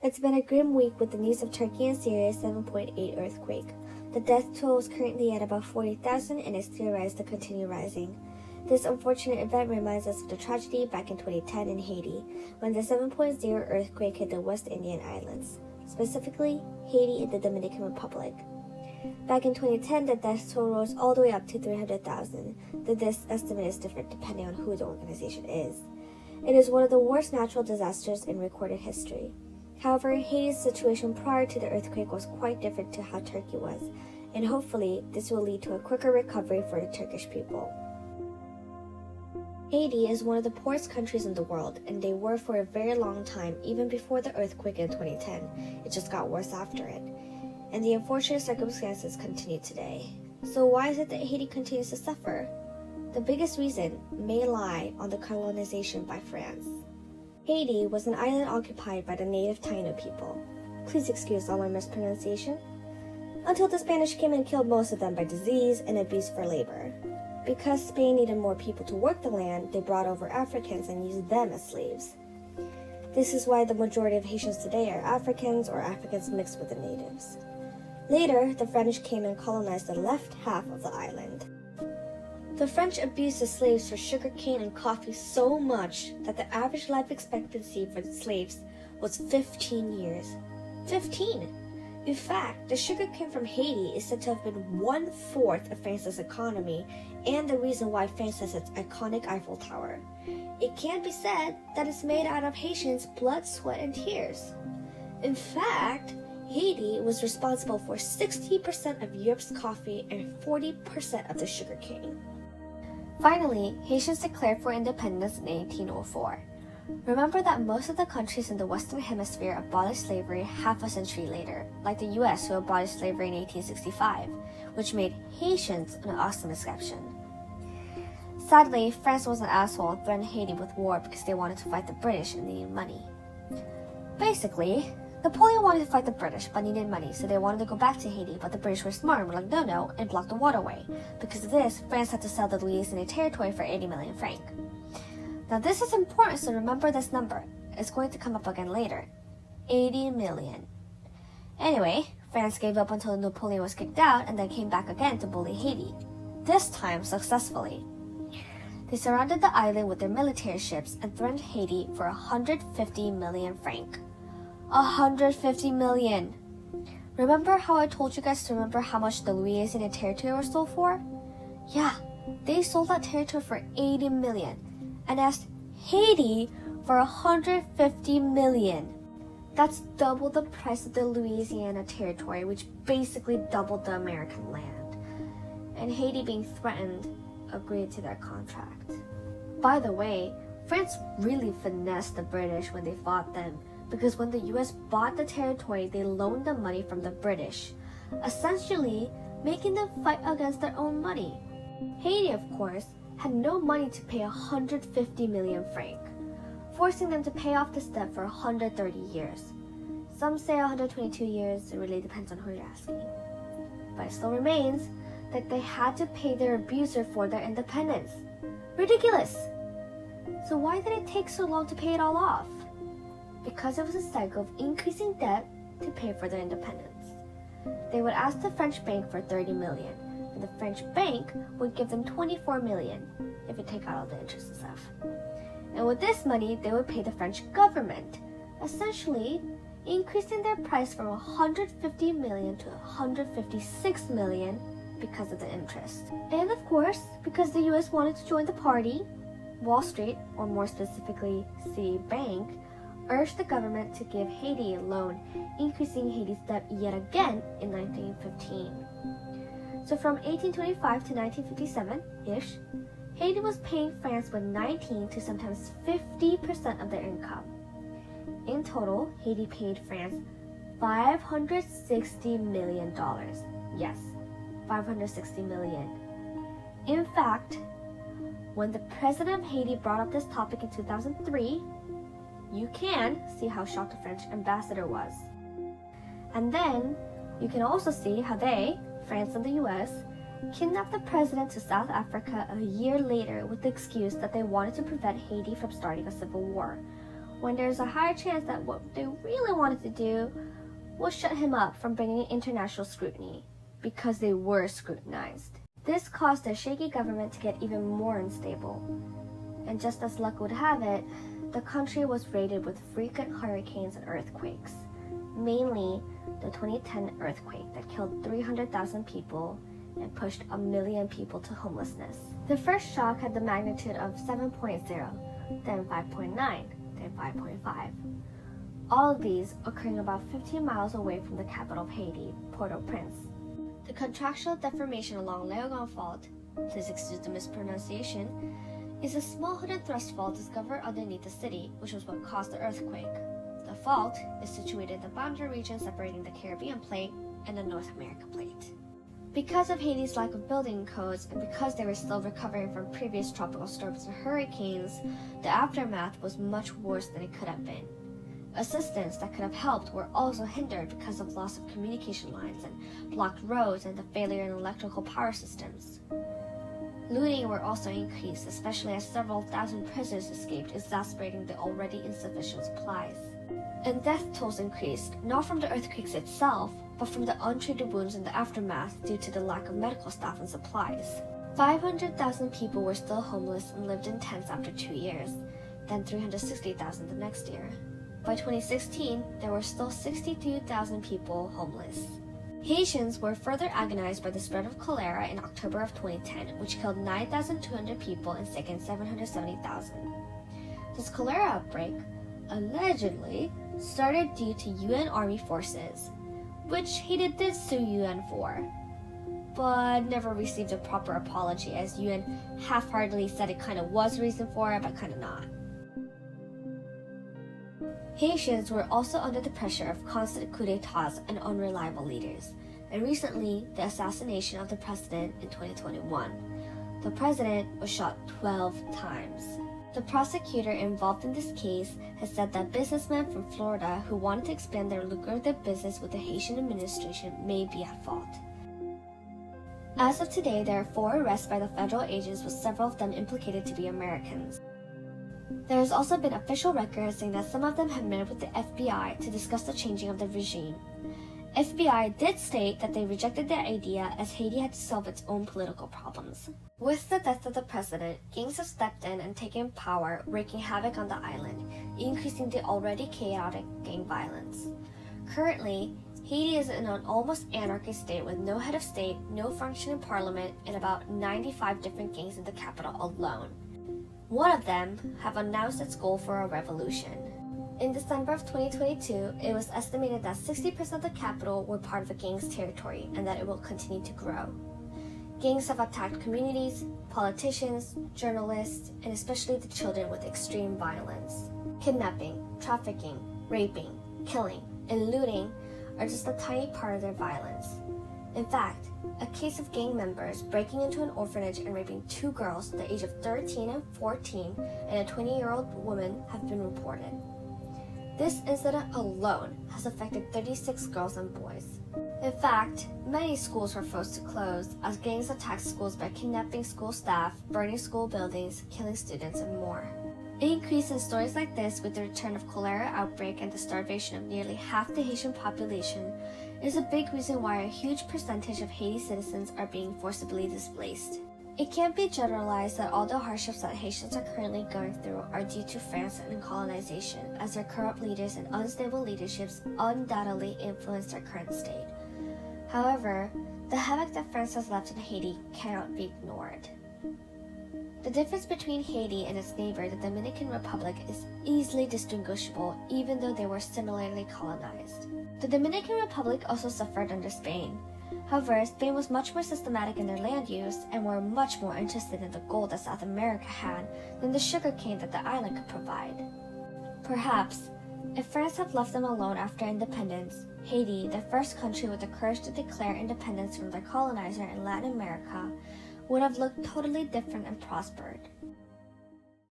It's been a grim week with the news of Turkey and Syria's 7.8 earthquake. The death toll is currently at about 40,000 and is theorized to continue rising. This unfortunate event reminds us of the tragedy back in 2010 in Haiti, when the 7.0 earthquake hit the West Indian Islands, specifically Haiti and the Dominican Republic. Back in 2010, the death toll rose all the way up to 300,000. This estimate is different depending on who the organization is. It is one of the worst natural disasters in recorded history. However, Haiti's situation prior to the earthquake was quite different to how Turkey was, and hopefully this will lead to a quicker recovery for the Turkish people. Haiti is one of the poorest countries in the world, and they were for a very long time, even before the earthquake in 2010. It just got worse after it. And the unfortunate circumstances continue today. So why is it that Haiti continues to suffer? The biggest reason may lie on the colonization by France. Haiti was an island occupied by the native Taino people. Please excuse all my mispronunciation. Until the Spanish came and killed most of them by disease and abuse for labor. Because Spain needed more people to work the land, they brought over Africans and used them as slaves. This is why the majority of Haitians today are Africans or Africans mixed with the natives. Later, the French came and colonized the left half of the island. The French abused the slaves for sugarcane and coffee so much that the average life expectancy for the slaves was 15 years. 15! In fact, the sugarcane from Haiti is said to have been 1/4 of France's economy and the reason why France has its iconic Eiffel Tower. It can be said that it's made out of Haitians' blood, sweat, and tears. In fact, Haiti was responsible for 60% of Europe's coffee and 40% of the sugarcane. Finally, Haitians declared for independence in 1804. Remember that most of the countries in the Western Hemisphere abolished slavery half a century later, like the US who abolished slavery in 1865, which made Haitians an awesome exception. Sadly, France was an asshole and threatened Haiti with war because they wanted to fight the British and needed money. Basically, Napoleon wanted to fight the British but needed money, so they wanted to go back to Haiti, but the British were smart and were like, no, and blocked the waterway. Because of this, France had to sell the Louisiana territory for 80 million francs. Now this is important, so remember this number. It's going to come up again later. 80 million. Anyway, France gave up until Napoleon was kicked out and then came back again to bully Haiti. This time successfully. They surrounded the island with their military ships and threatened Haiti for 150 million francs. 150 million. Remember how I told you guys to remember how much the Louisiana territory was sold for? Yeah, they sold that territory for 80 million and asked Haiti for 150 million. That's double the price of the Louisiana territory, which basically doubled the American land. And Haiti, being threatened, agreed to that contract. By the way, France really finessed the British when they fought them, because when the US bought the territory, they loaned the money from the British, essentially making them fight against their own money. Haiti, of course, had no money to pay 150 million francs, forcing them to pay off this debt for 130 years. Some say 122 years, it really depends on who you're asking. But it still remains that they had to pay their abuser for their independence. Ridiculous! So why did it take so long to pay it all off? Because it was a cycle of increasing debt to pay for their independence. They would ask the French bank for 30 million, and the French bank would give them 24 million, if you take out all the interest and stuff. And with this money, they would pay the French government, essentially increasing their price from 150 million to 156 million because of the interest. And of course, because the US wanted to join the party, Wall Street, or more specifically Citibank, urged the government to give Haiti a loan, increasing Haiti's debt yet again in 1915. So from 1825 to 1957-ish, Haiti was paying France with 19 to sometimes 50% of their income. In total, Haiti paid France $560 million. Yes, $560 million. In fact, when the president of Haiti brought up this topic in 2003, you can see how shocked the French ambassador was. And then, you can also see how they, France and the US, kidnapped the president to South Africa a year later with the excuse that they wanted to prevent Haiti from starting a civil war, when there's a higher chance that what they really wanted to do was shut him up from bringing international scrutiny, because they were scrutinized. This caused their shaky government to get even more unstable, and just as luck would have it, the country was raided with frequent hurricanes and earthquakes, mainly the 2010 earthquake that killed 300,000 people and pushed 1 million people to homelessness. The first shock had the magnitude of 7.0, then 5.9, then 5.5. All of these occurring about 15 miles away from the capital of Haiti, Port-au-Prince. The contractual deformation along Léogâne Fault, please excuse the mispronunciation, is a small hooded thrust fault discovered underneath the city, which was what caused the earthquake. The fault is situated in the boundary region separating the Caribbean plate and the North America plate. Because of Haiti's lack of building codes and because they were still recovering from previous tropical storms and hurricanes, the aftermath was much worse than it could have been. Assistance that could have helped were also hindered because of loss of communication lines and blocked roads and the failure in electrical power systems. Looting were also increased, especially as several thousand prisoners escaped, exacerbating the already insufficient supplies. And death tolls increased, not from the earthquakes itself, but from the untreated wounds in the aftermath due to the lack of medical staff and supplies. 500,000 people were still homeless and lived in tents after 2 years, then 360,000 the next year. By 2016, there were still 62,000 people homeless. Haitians were further agonized by the spread of cholera in October of 2010, which killed 9,200 people and sickened 770,000. This cholera outbreak, allegedly, started due to UN Army forces, which Haiti did sue UN for, but never received a proper apology, as UN half-heartedly said it kind of was a reason for it, but kind of not. Haitians were also under the pressure of constant coup d'etats and unreliable leaders, and recently the assassination of the president in 2021. The president was shot 12 times. The prosecutor involved in this case has said that businessmen from Florida who wanted to expand their lucrative business with the Haitian administration may be at fault. As of today, there are 4 arrests by the federal agents, with several of them implicated to be Americans. There has also been official records saying that some of them have met with the FBI to discuss the changing of the regime. FBI did state that they rejected the idea, as Haiti had to solve its own political problems. With the death of the president, gangs have stepped in and taken power, wreaking havoc on the island, increasing the already chaotic gang violence. Currently, Haiti is in an almost anarchist state with no head of state, no functioning parliament, and about 95 different gangs in the capital alone. One of them have announced its goal for a revolution. In December of 2022, it was estimated that 60% of the capital were part of a gang's territory and that it will continue to grow. Gangs have attacked communities, politicians, journalists, and especially the children with extreme violence. Kidnapping, trafficking, raping, killing, and looting are just a tiny part of their violence. In fact, a case of gang members breaking into an orphanage and raping 2 girls the age of 13 and 14 and a 20-year-old woman have been reported. This incident alone has affected 36 girls and boys. In fact, many schools were forced to close as gangs attacked schools by kidnapping school staff, burning school buildings, killing students, and more. An increase in stories like this, with the return of cholera outbreak and the starvation of nearly half the Haitian population, is a big reason why a huge percentage of Haiti citizens are being forcibly displaced. It can't be generalized that all the hardships that Haitians are currently going through are due to France and colonization, as their corrupt leaders and unstable leaderships undoubtedly influence their current state. However, the havoc that France has left in Haiti cannot be ignored. The difference between Haiti and its neighbor, the Dominican Republic, is easily distinguishable, even though they were similarly colonized. The Dominican Republic also suffered under Spain. However, Spain was much more systematic in their land use and were much more interested in the gold that South America had than the sugarcane that the island could provide. Perhaps, if France had left them alone after independence, Haiti, the first country with the courage to declare independence from their colonizer in Latin America, would have looked totally different and prospered.